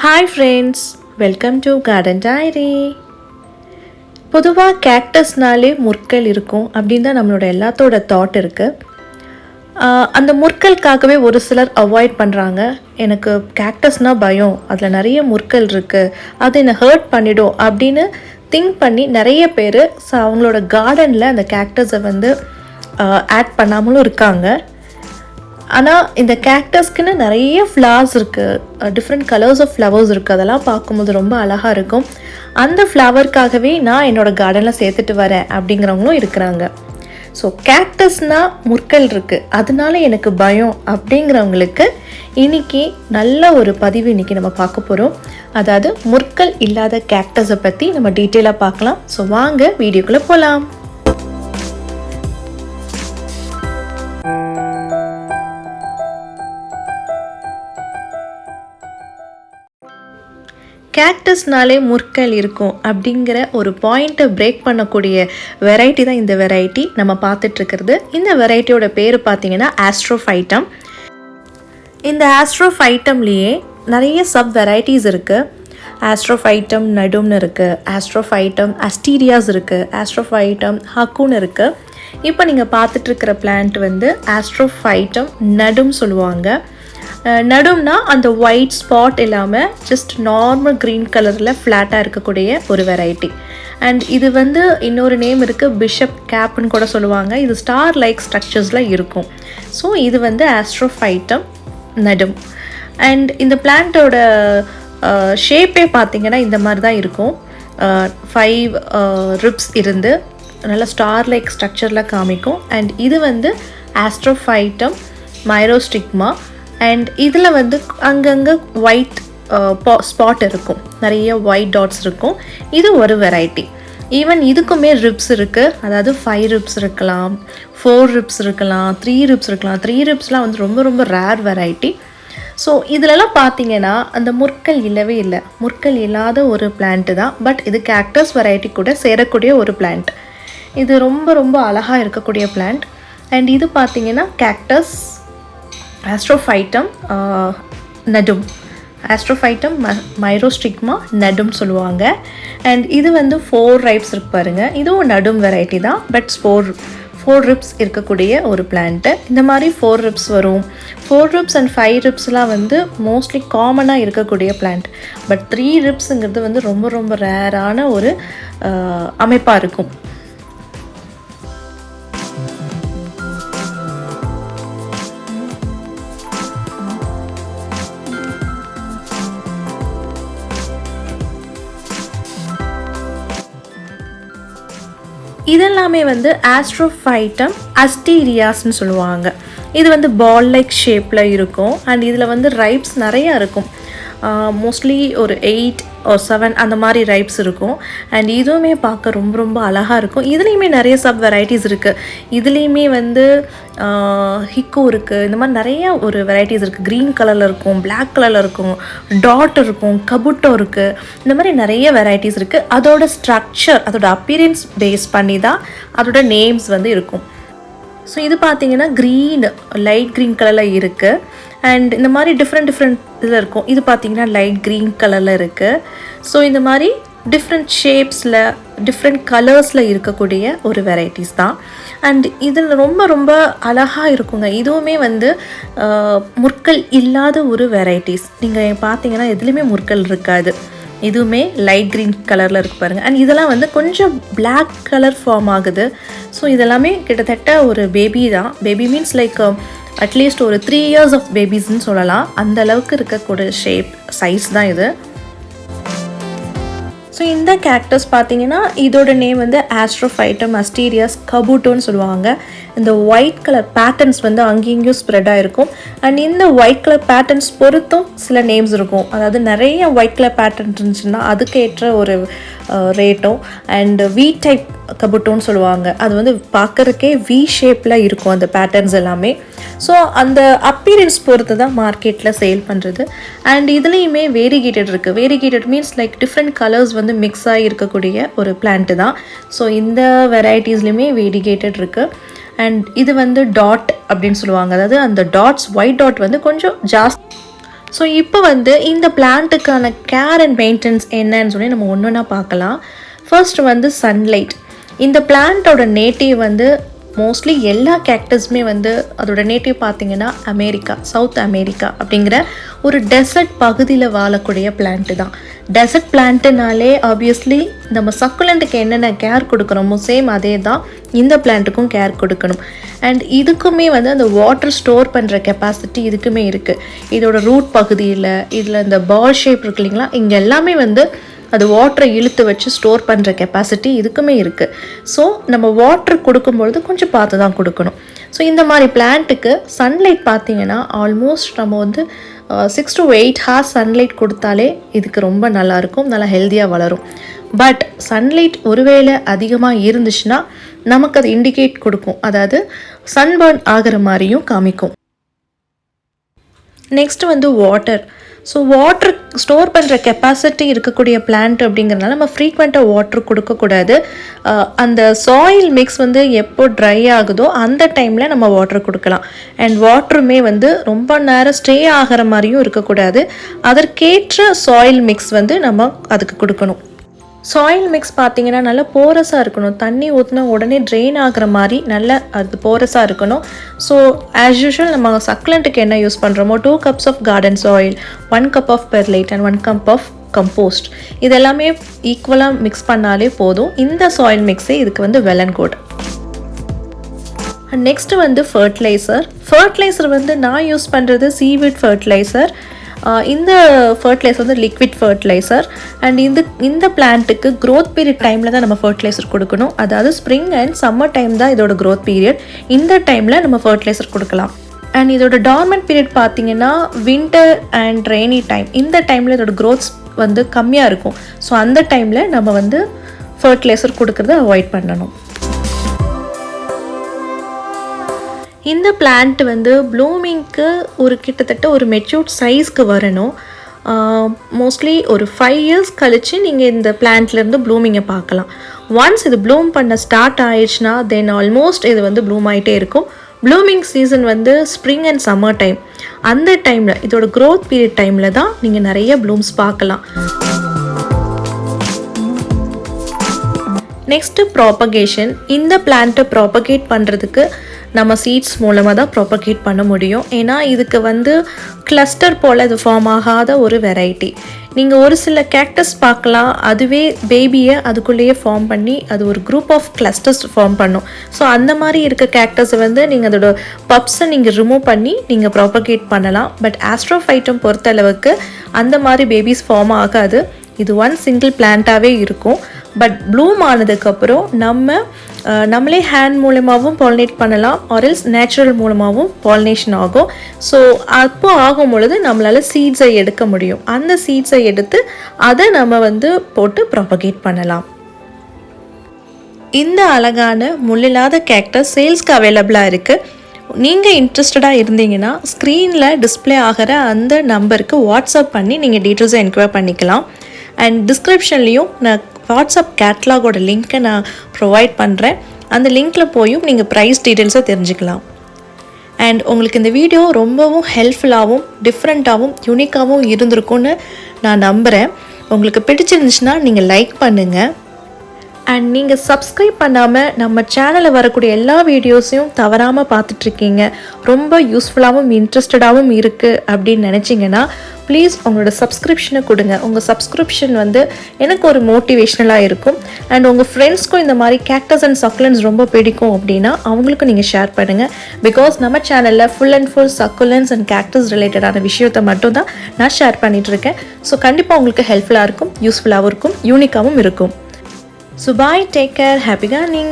Hi friends, welcome to Garden Diary. பொதுவாக கேக்டஸ்னாலே முற்கள் இருக்கும் அப்படின்னு தான் நம்மளோட எல்லாத்தோட தாட் இருக்குது. அந்த முற்களுக்காகவே ஒரு சிலர் அவாய்ட் பண்ணுறாங்க. எனக்கு கேக்டஸ்னால் பயம், அதில் நிறைய முற்கள் இருக்குது, அது என்னை ஹர்ட் பண்ணிடும் அப்படின்னு திங்க் பண்ணி நிறைய பேர் அவங்களோட கார்டனில் அந்த கேக்டஸை வந்து ஆட் பண்ணாமலும் இருக்காங்க. ஆனால் இந்த கேக்டஸ்க்குன்னு நிறைய ஃப்ளவர்ஸ் இருக்குது, டிஃப்ரெண்ட் கலர்ஸ் ஆஃப் ஃப்ளவர்ஸ் இருக்குது. அதெல்லாம் பார்க்கும்போது ரொம்ப அழகாக இருக்கும். அந்த ஃப்ளவருக்காகவே நான் என்னோடய கார்டனில் சேர்த்துட்டு வரேன் அப்படிங்கிறவங்களும் இருக்கிறாங்க. ஸோ கேக்டஸ்னால் முற்கள் இருக்குது, அதனால எனக்கு பயம் அப்படிங்கிறவங்களுக்கு இன்றைக்கி நல்ல ஒரு பதிவு இன்றைக்கி நம்ம பார்க்க போகிறோம். அதாவது முற்கள் இல்லாத கேக்டஸை பற்றி நம்ம டீட்டெயிலாக பார்க்கலாம். ஸோ வாங்க வீடியோக்குள்ளே போகலாம். கேக்டஸ்னாலே முற்கள் இருக்கும் அப்படிங்கிற ஒரு பாயிண்ட்டை பிரேக் பண்ணக்கூடிய வெரைட்டி தான் இந்த வெரைட்டி நம்ம பார்த்துட்ருக்கிறது. இந்த வெரைட்டியோட பேர் பார்த்திங்கன்னா ஆஸ்ட்ரோஃபைட்டம். இந்த ஆஸ்ட்ரோஃபைட்டம்லேயே நிறைய சப் வெரைட்டிஸ் இருக்குது. ஆஸ்ட்ரோஃபைட்டம் நடும்னு இருக்குது, ஆஸ்ட்ரோஃபைட்டம் அஸ்டீரியாஸ் இருக்குது, ஆஸ்ட்ரோஃபைட்டம் ஹக்கூன்னு இருக்குது. இப்போ நீங்கள் பார்த்துட்ருக்கிற பிளான்ட் வந்து ஆஸ்ட்ரோஃபைட்டம் நடும் சொல்லுவாங்க. நடும்னா அந்த ஒயிட் ஸ்பாட் இல்லாமல் ஜஸ்ட் நார்மல் க்ரீன் கலரில் ஃப்ளாட்டாக இருக்கக்கூடிய ஒரு வெரைட்டி. அண்ட் இது வந்து இன்னொரு நேம் இருக்குது, பிஷப் கேப்னு கூட சொல்லுவாங்க. இது ஸ்டார் லைக் ஸ்ட்ரக்சர்ஸில் இருக்கும். ஸோ இது வந்து ஆஸ்ட்ரோஃபைட்டம் நடும். அண்ட் இந்த பிளான்ட்டோட ஷேப்பே பார்த்திங்கன்னா இந்த மாதிரி தான் இருக்கும். 5 ரிப்ஸ் இருந்து நல்லா ஸ்டார் லைக் ஸ்ட்ரக்சரில் காமிக்கும். அண்ட் இது வந்து ஆஸ்ட்ரோஃபைட்டம் மைரோஸ்டிக்மா. அண்ட் இதில் வந்து அங்கங்கே ஒயிட் ஸ்பாட் இருக்கும், நிறைய ஒயிட் டாட்ஸ் இருக்கும். இது ஒரு வெரைட்டி. ஈவன் இதுக்குமே ரிப்ஸ் இருக்குது, அதாவது 5 ரிப்ஸ் இருக்கலாம், 4 ரிப்ஸ் இருக்கலாம், 3 ரிப்ஸ் இருக்கலாம். 3 ரிப்ஸ்லாம் வந்து ரொம்ப ரொம்ப ரேர் வெரைட்டி. ஸோ இதிலலாம் பார்த்தீங்கன்னா அந்த முற்கள் இல்லவே இல்லை, முற்கள் இல்லாத ஒரு பிளான்ட்டு தான். பட் இது கேக்டஸ் வெரைட்டி கூட சேரக்கூடிய ஒரு பிளான்ட். இது ரொம்ப ரொம்ப அழகாக இருக்கக்கூடிய பிளான்ட். அண்ட் இது பார்த்திங்கன்னா கேக்டஸ் ஆஸ்ட்ரோஃபைட்டம் நடும், ஆஸ்ட்ரோஃபைட்டம் மைரோஸ்டிக்மா நடும் சொல்லுவாங்க. அண்ட் இது வந்து 4 ரைப்ஸ் இருக்கு பாருங்கள். இதுவும் நடும் வெரைட்டி தான், பட் 4 ரிப்ஸ் இருக்கக்கூடிய ஒரு பிளான்ட்டு. இந்த மாதிரி 4 ரிப்ஸ் வரும். 4 ரிப்ஸ் அண்ட் 5 ரிப்ஸ்லாம் வந்து மோஸ்ட்லி காமனாக இருக்கக்கூடிய பிளான்ட். பட் 3 ரிப்ஸுங்கிறது வந்து ரொம்ப ரொம்ப ரேரான ஒரு அமைப்பாக இருக்கும். இதெல்லாமே வந்து ஆஸ்ட்ரோஃபைட்டம் அஸ்டீரியாஸ்ன்னு சொல்லுவாங்க. இது வந்து பால் லைக் ஷேப்பில் இருக்கும். அண்ட் இதில் வந்து ரைப்ஸ் நிறையா இருக்கும். மோஸ்ட்லி ஒரு 8 or 7 அந்த மாதிரி ரைப்ஸ் இருக்கும். அண்ட் இதுவுமே பார்க்க ரொம்ப ரொம்ப அழகாக இருக்கும். இதுலேயுமே நிறைய சப் வெரைட்டிஸ் இருக்குது. இதுலேயுமே வந்து ஹிக்கோ இருக்குது. இந்த மாதிரி நிறைய ஒரு வெரைட்டிஸ் இருக்குது. க்ரீன் கலரில் இருக்கும், பிளாக் கலரில் இருக்கும், டாட் இருக்கும், கபுட்டோ இருக்குது. இந்த மாதிரி நிறைய வெரைட்டிஸ் இருக்குது. அதோட ஸ்ட்ரக்சர், அதோட அப்பியரன்ஸ் பேஸ் பண்ணி தான் அதோட நேம்ஸ் வந்து இருக்கும். ஸோ இது பார்த்திங்கன்னா க்ரீன், லைட் க்ரீன் கலரில் இருக்குது. அண்ட் இந்த மாதிரி டிஃப்ரெண்ட் இதில் இருக்கும். இது பார்த்திங்கன்னா லைட் க்ரீன் கலரில் இருக்குது. ஸோ இந்த மாதிரி டிஃப்ரெண்ட் ஷேப்ஸில், டிஃப்ரெண்ட் கலர்ஸில் இருக்கக்கூடிய ஒரு வெரைட்டிஸ் தான். அண்ட் இதில் ரொம்ப ரொம்ப அழகாக இருக்குங்க. இதுவுமே வந்து முற்கள் இல்லாத ஒரு வெரைட்டிஸ். நீங்கள் பார்த்தீங்கன்னா எதுலேயுமே முற்கள் இருக்காது. இதுவுமே லைட் க்ரீன் கலரில் இருக்குது பாருங்கள். அண்ட் இதெல்லாம் வந்து கொஞ்சம் பிளாக் கலர் ஃபார்ம் ஆகுது. ஸோ இதெல்லாமே கிட்டத்தட்ட ஒரு பேபி தான். பேபி மீன்ஸ் லைக் அட்லீஸ்ட் ஒரு 3 years ஆஃப் பேபிஸ்ன்னு சொல்லலாம். அந்த அளவுக்கு இருக்கக்கூடிய ஷேப் சைஸ் தான் இது. ஸோ இந்த கேக்டஸ் பார்த்தீங்கன்னா இதோட நேம் வந்து ஆஸ்ட்ரோஃபைட்டம் அஸ்டீரியாஸ் கபூட்டோன்னு சொல்லுவாங்க. இந்த ஒயிட் கலர் பேட்டர்ன்ஸ் வந்து அங்கேயும் ஸ்ப்ரெட் ஆகிருக்கும். அண்ட் இந்த ஒயிட் கலர் பேட்டர்ன்ஸ் பொறுத்தும் சில நேம்ஸ் இருக்கும். அதாவது நிறைய ஒயிட் கலர் பேட்டர்ன் இருந்துச்சுன்னா அதுக்கேற்ற ஒரு ரேட்டும். அண்ட் வி டைப் கபுட்டோன்னு சொல்லுவாங்க. அது வந்து பார்க்குறக்கே வி ஷேப்பில் இருக்கும் அந்த பேட்டர்ன்ஸ் எல்லாமே. ஸோ அந்த அப்பீரன்ஸ் பொறுத்து தான் மார்க்கெட்டில் சேல் பண்ணுறது. அண்ட் இதுலேயுமே வேரிகேட்டட் இருக்குது. Variegated means like different colours வந்து மிக்ஸ் ஆகி இருக்கக்கூடிய ஒரு பிளான்ட்டு தான். ஸோ இந்த வெரைட்டிஸ்லையுமே வேரிகேட்டட் இருக்குது. அண்ட் இது வந்து டாட் அப்படின்னு சொல்லுவாங்க. அதாவது அந்த டாட்ஸ், ஒயிட் டாட் வந்து கொஞ்சம் ஜாஸ்தி. ஸோ இப்போ வந்து இந்த பிளான்ட்டுக்கான கேர் அண்ட் மெயின்டெனன்ஸ் என்னன்னு சொல்லி நம்ம ஒன்று ஒன்றா பார்க்கலாம். ஃபர்ஸ்ட் வந்து சன்லைட். இந்த பிளான்ட்டோட நேட்டிவ் வந்து மோஸ்ட்லி எல்லா கேக்டஸுமே வந்து அதோட நேட்டிவ் பார்த்திங்கன்னா அமெரிக்கா, சவுத் அமெரிக்கா அப்படிங்கிற ஒரு டெசர்ட் பகுதியில் வாழக்கூடிய பிளான்ட்டு தான். டெசர்ட் பிளான்ட்டுனாலே ஆப்வியஸ்லி நம்ம சக்குலண்ட்டுக்கு என்னென்ன கேர் கொடுக்குறோமோ சேம் அதே தான் இந்த பிளான்ட்டுக்கும் கேர் கொடுக்கணும். அண்ட் இதுக்குமே வந்து அந்த வாட்டர் ஸ்டோர் பண்ணுற கெப்பாசிட்டி இதுக்குமே இருக்குது. இதோட ரூட் பகுதியில் இதில் இந்த பால் ஷேப் இருக்கு இல்லைங்களா, இங்கே எல்லாமே வந்து அது வாட்டரை இழுத்து வச்சு ஸ்டோர் பண்ணுற கெப்பாசிட்டி இதுக்குமே இருக்குது. ஸோ நம்ம வாட்டர் கொடுக்கும்பொழுது கொஞ்சம் பார்த்து தான் கொடுக்கணும். ஸோ இந்த மாதிரி பிளான்ட்டுக்கு சன்லைட் பார்த்திங்கன்னா ஆல்மோஸ்ட் நம்ம வந்து 6 to 8 hours சன்லைட் கொடுத்தாலே இதுக்கு ரொம்ப நல்லாயிருக்கும், நல்லா ஹெல்த்தியாக வளரும். பட் சன்லைட் ஒருவேளை அதிகமாக இருந்துச்சுன்னா நமக்கு அது இண்டிகேட் கொடுக்கும், அதாவது சன்பர்ன் ஆகிற மாதிரியும் காமிக்கும். நெக்ஸ்ட்டு வந்து வாட்டர். ஸோ வாட்டர் ஸ்டோர் பண்ணுற கெப்பாசிட்டி இருக்கக்கூடிய பிளான்ட் அப்படிங்கிறதுனால நம்ம ஃப்ரீக்வெண்ட்டாக வாட்டர் கொடுக்கக்கூடாது. அந்த சாயில் மிக்ஸ் வந்து எப்போ ட்ரை ஆகுதோ அந்த டைமில் நம்ம வாட்டர் கொடுக்கலாம். அண்ட் வாட்டருமே வந்து ரொம்ப நேரம் ஸ்டே ஆகிற மாதிரியும் இருக்கக்கூடாது. அதற்கேற்ற சாயில் மிக்ஸ் வந்து நம்ம அதுக்கு கொடுக்கணும். சாயில் மிக்ஸ் பார்த்திங்கன்னா நல்லா போரஸாக இருக்கணும், தண்ணி ஊற்றினா உடனே ட்ரெயின் ஆகிற மாதிரி நல்லா அது போரஸாக இருக்கணும். ஸோ ஆஸ் யூஷுவல் நம்ம சக்லண்ட்டுக்கு என்ன யூஸ் பண்ணுறோமோ 2 cups of garden soil, 1 cup of perlite and 1 cup of compost, இதெல்லாமே ஈக்குவலாக மிக்ஸ் பண்ணாலே போதும். இந்த சாயில் மிக்ஸே இதுக்கு வந்து வெல் அண்ட் குட். நெக்ஸ்ட்டு வந்து ஃபர்டிலைசர் வந்து நான் யூஸ் பண்ணுறது சீவீட் ஃபர்டிலைசர். இந்த ஃபர்டிலைசர் வந்து லிக்விட் ஃபர்டிலைசர். அண்ட் இந்த பிளான்ட்டுக்கு க்ரோத் பீரியட் டைமில் தான் நம்ம ஃபர்டிலைசர் கொடுக்கணும். அதாவது ஸ்ப்ரிங் அண்ட் சம்மர் டைம் தான் இதோட க்ரோத் பீரியட். இந்த டைமில் நம்ம ஃபர்டிலைசர் கொடுக்கலாம். அண்ட் இதோட டார்மெண்ட் பீரியட் பார்த்திங்கன்னா வின்டர் அண்ட் ரெய்னி டைம். இந்த டைமில் இதோட க்ரோத்ஸ் வந்து கம்மியாக இருக்கும். ஸோ அந்த டைமில் நம்ம வந்து ஃபர்டிலைசர் கொடுக்கறத அவாய்ட் பண்ணணும். இந்த பிளான்ட் வந்து ப்ளூமிங்க்கு ஒரு கிட்டத்தட்ட ஒரு மெச்சூர்ட் சைஸ்க்கு வரணும். மோஸ்ட்லி ஒரு 5 years கழித்து நீங்கள் இந்த பிளான்ட்லேருந்து ப்ளூமிங்கை பார்க்கலாம். ஒன்ஸ் இது ப்ளூம் பண்ண ஸ்டார்ட் ஆயிடுச்சுன்னா தென் ஆல்மோஸ்ட் இது வந்து ப்ளூம் ஆகிட்டே இருக்கும். ப்ளூமிங் சீசன் வந்து ஸ்ப்ரிங் அண்ட் சம்மர் டைம். அந்த டைமில் இதோட க்ரோத் பீரியட் டைமில் தான் நீங்கள் நிறைய ப்ளூம்ஸ் பார்க்கலாம். Next propagation. இந்த பிளான்ட்டை ப்ராபகேட் பண்ணுறதுக்கு நம்ம சீட்ஸ் மூலமாக தான் ப்ராபகேட் பண்ண முடியும். ஏன்னா இதுக்கு வந்து கிளஸ்டர் போல் இது ஃபார்ம் ஆகாத ஒரு வெரைட்டி. நீங்கள் ஒரு சில கேக்டஸ் பார்க்கலாம், அதுவே பேபியை அதுக்குள்ளேயே ஃபார்ம் பண்ணி அது ஒரு குரூப் ஆஃப் கிளஸ்டர்ஸ் ஃபார்ம் பண்ணும். ஸோ அந்த மாதிரி இருக்க கேக்டஸை வந்து நீங்கள் அதோட பப்ஸை நீங்கள் ரிமூவ் பண்ணி நீங்கள் ப்ராபகேட் பண்ணலாம். பட் ஆஸ்ட்ரோஃபைட்டம் பொறுத்தளவுக்கு அந்த மாதிரி பேபிஸ் ஃபார்ம் ஆகாது. இது ஒன் சிங்கிள் பிளான்ட்டாகவே இருக்கும். பட் ப்ளூம் ஆனதுக்கப்புறம் நம்மளே ஹேண்ட் மூலமாகவும் பாலினேட் பண்ணலாம், ஆர்எல்ஸ் நேச்சுரல் மூலமாகவும் பாலினேஷன் ஆகும். ஸோ அப்போ ஆகும் பொழுது நம்மளால் சீட்ஸை எடுக்க முடியும். அந்த சீட்ஸை எடுத்து அதை நம்ம வந்து போட்டு ப்ராபகேட் பண்ணலாம். இந்த அழகான முள்ளில்லாத கேக்டஸ் சேல்ஸ்க்கு அவைலபிளாக இருக்குது. நீங்கள் இன்ட்ரெஸ்டடாக இருந்தீங்கன்னா ஸ்க்ரீனில் டிஸ்பிளே ஆகிற அந்த நம்பருக்கு வாட்ஸ்அப் பண்ணி நீங்கள் டீட்டெயில்ஸை என்கொயர் பண்ணிக்கலாம். அண்ட் டிஸ்கிரிப்ஷன்லேயும் நான் வாட்ஸ்அப் கேட்லாகோட லிங்க்கை நான் ப்ரொவைட் பண்ணுறேன். அந்த லிங்க்கில் போயும் நீங்கள் ப்ரைஸ் டீட்டெயில்ஸை தெரிஞ்சுக்கலாம். அண்ட் உங்களுக்கு இந்த வீடியோ ரொம்பவும் ஹெல்ப்ஃபுல்லாகவும் டிஃப்ரெண்ட்டாகவும் யூனிக்காகவும் இருந்திருக்கும்னு நான் நம்புகிறேன். உங்களுக்கு பிடிச்சிருந்துச்சுன்னா நீங்கள் லைக் பண்ணுங்கள். அண்ட் நீங்கள் சப்ஸ்கிரைப் பண்ணாமல் நம்ம சேனலில் வரக்கூடிய எல்லா வீடியோஸையும் தவறாமல் பார்த்துட்ருக்கீங்க, ரொம்ப யூஸ்ஃபுல்லாகவும் இன்ட்ரெஸ்டடாகவும் இருக்குது அப்படின்னு நினச்சிங்கன்னா ப்ளீஸ் உங்களோட சப்ஸ்கிரிப்ஷனை கொடுங்க. உங்கள் சப்ஸ்கிரிப்ஷன் வந்து எனக்கு ஒரு மோட்டிவேஷ்னலாக இருக்கும். அண்ட் உங்கள் ஃப்ரெண்ட்ஸ்க்கும் இந்த மாதிரி கேக்டஸ் அண்ட் சக்குலன்ஸ் ரொம்ப பிடிக்கும் அப்படின்னா அவங்களுக்கும் நீங்கள் ஷேர் பண்ணுங்கள். பிகாஸ் நம்ம சேனலில் full and full succulents and cactus ரிலேட்டடான விஷயத்தை மட்டும் தான் நான் ஷேர் பண்ணிகிட்ருக்கேன். ஸோ கண்டிப்பாக உங்களுக்கு ஹெல்ப்ஃபுல்லாக இருக்கும், யூஸ்ஃபுல்லாகவும் இருக்கும், யூனிக்காகவும் இருக்கும். So bye, take care, happy gardening.